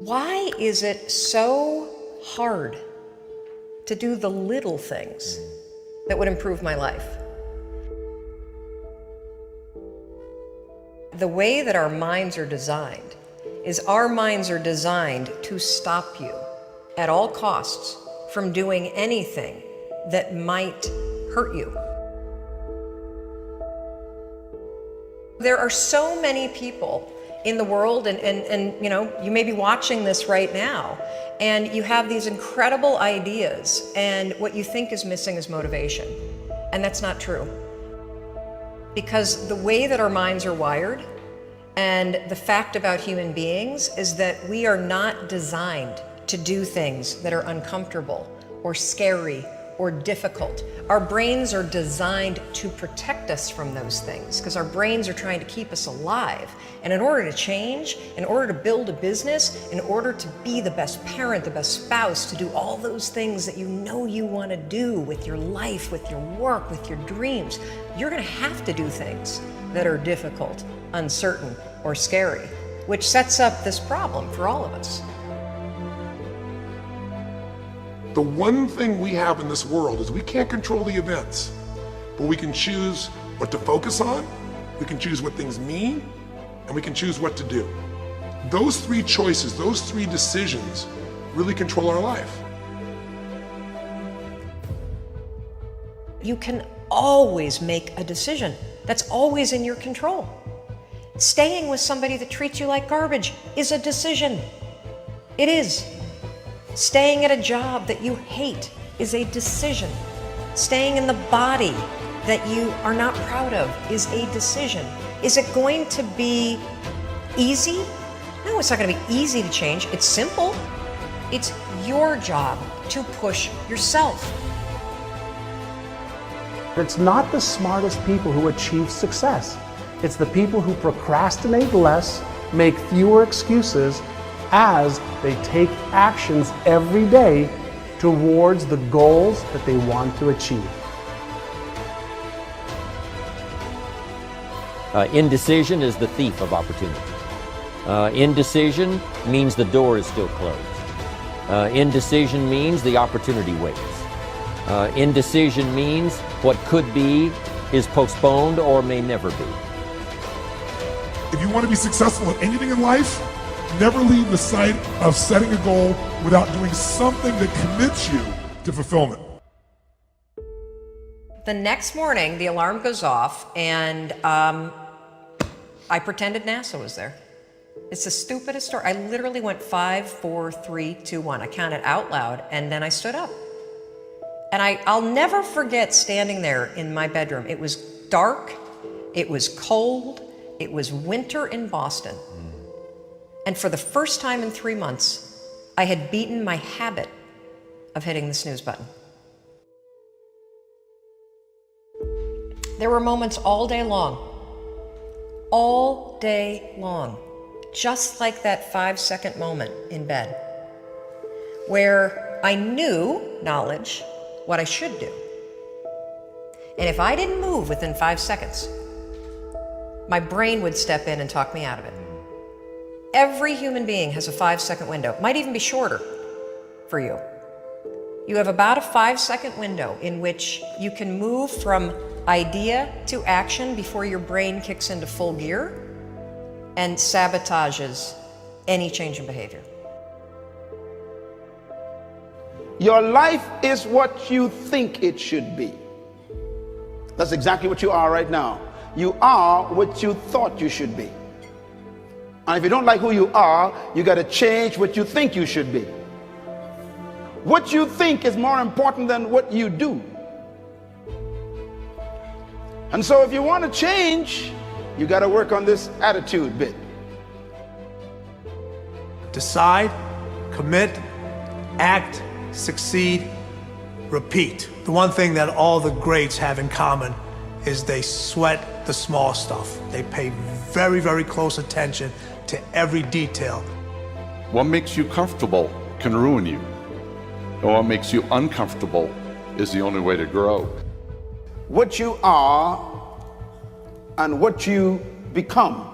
Why is it so hard to do the little things that would improve my life? The way that our minds are designed is our minds are designed to stop you at all costs from doing anything that might hurt you. There are so many people in the world, and you know, you may be watching this right now, and you have these incredible ideas, and what you think is missing is motivation. And that's not true. Because the way that our minds are wired, and the fact about human beings is that we are not designed to do things that are uncomfortable or scary or difficult. Our brains are designed to protect us from those things because our brains are trying to keep us alive. And in order to change, in order to build a business, in order to be the best parent, the best spouse, to do all those things that you know you want to do with your life, with your work, with your dreams, you're going to have to do things that are difficult, uncertain, or scary, which sets up this problem for all of us. The one thing we have in this world is we can't control the events, but we can choose what to focus on, we can choose what things mean, and we can choose what to do. Those three choices, those three decisions really control our life. You can always make a decision. That's always in your control. Staying with somebody that treats you like garbage is a decision. It is. Staying at a job that you hate is a decision. Staying in the body that you are not proud of is a decision. Is it going to be easy? No, it's not going to be easy to change. It's simple. It's your job to push yourself. It's not the smartest people who achieve success. It's the people who procrastinate less, make fewer excuses, as they take actions every day towards the goals that they want to achieve. Indecision is the thief of opportunity. Indecision means the door is still closed. Indecision means the opportunity waits. Indecision means what could be is postponed or may never be. If you want to be successful at anything in life, never leave the sight of setting a goal without doing something that commits you to fulfillment. The next morning, the alarm goes off, and I pretended NASA was there. It's the stupidest story. I literally went 5, 4, 3, 2, 1. I counted out loud, and then I stood up. And I'll never forget standing there in my bedroom. It was dark, it was cold, it was winter in Boston. And for the first time in 3 months, I had beaten my habit of hitting the snooze button. There were moments all day long, just like that 5-second moment in bed, where I knew, knowledge, what I should do. And if I didn't move within 5 seconds, my brain would step in and talk me out of it. Every human being has a 5-second window. It might even be shorter for you. You have about a 5-second window in which you can move from idea to action before your brain kicks into full gear and sabotages any change in behavior. Your life is what you think it should be. That's exactly what you are right now. You are what you thought you should be. And if you don't like who you are, you got to change what you think you should be. What you think is more important than what you do. And so if you want to change, you got to work on this attitude bit. Decide, commit, act, succeed, repeat. The one thing that all the greats have in common is they sweat the small stuff. They pay very, very close attention to every detail. What makes you comfortable can ruin you. And what makes you uncomfortable is the only way to grow. What you are and what you become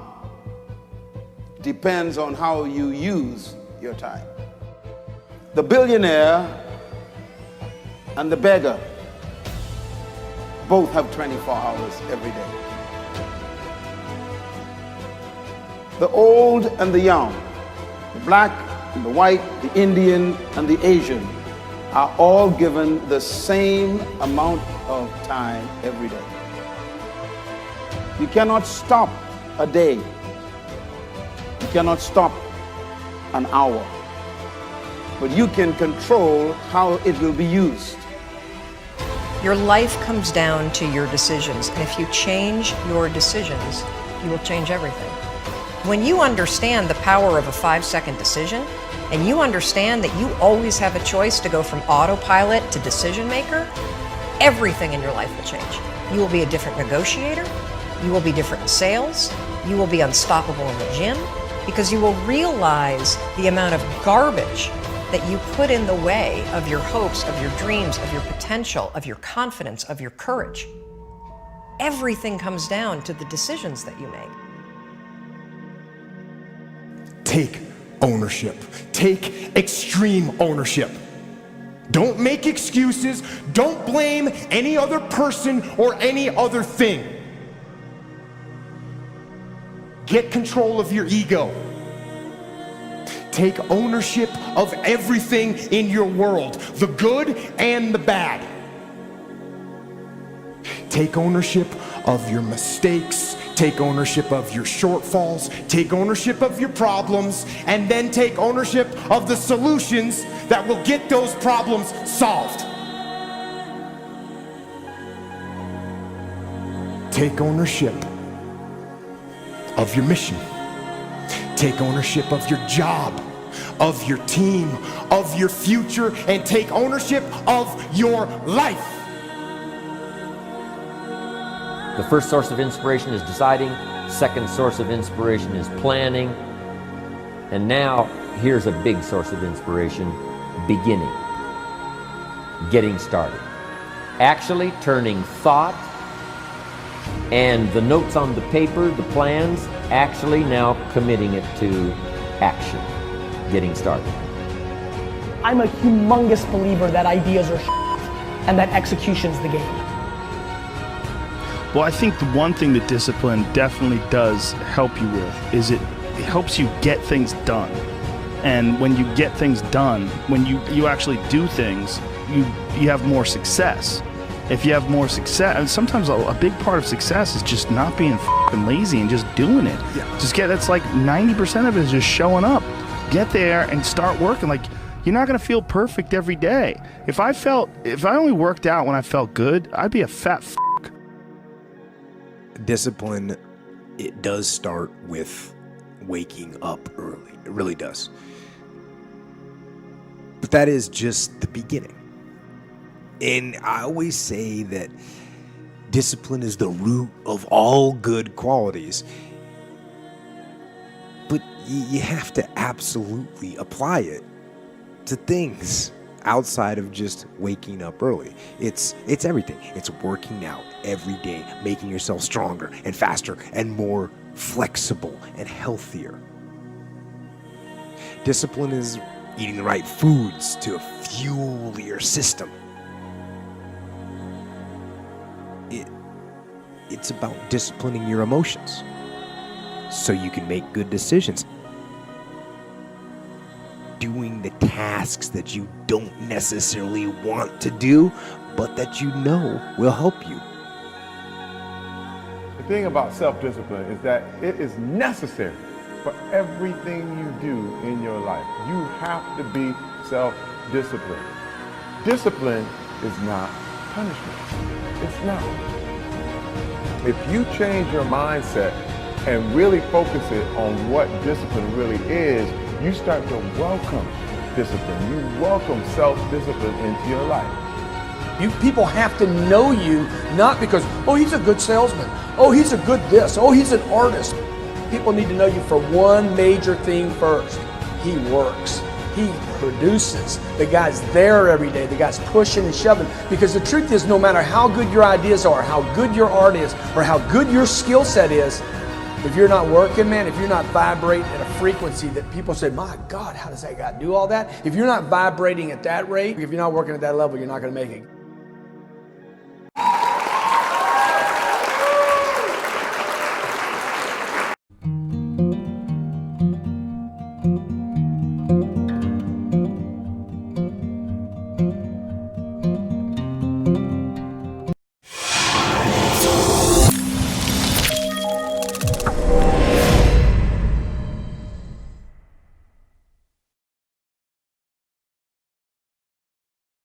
depends on how you use your time. The billionaire and the beggar both have 24 hours every day. The old and the young, the black and the white, the Indian and the Asian are all given the same amount of time every day. You cannot stop a day. You cannot stop an hour. But you can control how it will be used. Your life comes down to your decisions, and if you change your decisions, you will change everything. When you understand the power of a 5-second decision, and you understand that you always have a choice to go from autopilot to decision maker, everything in your life will change. You will be a different negotiator, you will be different in sales, you will be unstoppable in the gym, because you will realize the amount of garbage that you put in the way of your hopes, of your dreams, of your potential, of your confidence, of your courage. Everything comes down to the decisions that you make. Take ownership. Take extreme ownership. Don't make excuses. Don't blame any other person or any other thing. Get control of your ego. Take ownership of everything in your world, the good and the bad. Take ownership of your mistakes. Take ownership of your shortfalls. Take ownership of your problems. And then take ownership of the solutions that will get those problems solved. Take ownership of your mission. Take ownership of your job, of your team, of your future, and take ownership of your life. The first source of inspiration is deciding. Second source of inspiration is planning. And now, here's a big source of inspiration, beginning. Getting started. Actually turning thought and the notes on the paper, the plans, actually now committing it to action. Getting started. I'm a humongous believer that ideas are and that execution's the game. Well, I think the one thing that discipline definitely does help you with is it helps you get things done. And when you get things done, when you actually do things, you have more success. If you have more success, and sometimes a big part of success is just not being f***ing lazy and just doing it. Yeah. That's like 90% of it is just showing up. Get there and start working. Like, you're not gonna feel perfect every day. If I only worked out when I felt good, I'd be a fat f***. Discipline, it does start with waking up early. It really does. But that is just the beginning. And I always say that discipline is the root of all good qualities. But you have to absolutely apply it to things outside of just waking up early. It's everything. It's working out every day, making yourself stronger and faster and more flexible and healthier. Discipline is eating the right foods to fuel your system. It's about disciplining your emotions so you can make good decisions. Doing the tasks that you don't necessarily want to do, but that you know will help you. The thing about self-discipline is that it is necessary for everything you do in your life. You have to be self-disciplined. Discipline is not punishment. It's not. If you change your mindset and really focus it on what discipline really is, you start to welcome discipline. You welcome self-discipline into your life. People have to know you, not because, oh, he's a good salesman. Oh, he's a good this. Oh, he's an artist. People need to know you for one major thing first. He works. He produces. The guy's there every day. The guy's pushing and shoving. Because the truth is, no matter how good your ideas are, how good your art is, or how good your skill set is, If you're not working, man, if you're not vibrating at a frequency that people say, my God, how does that guy do all that? If you're not vibrating at that rate, if you're not working at that level, you're not going to make it.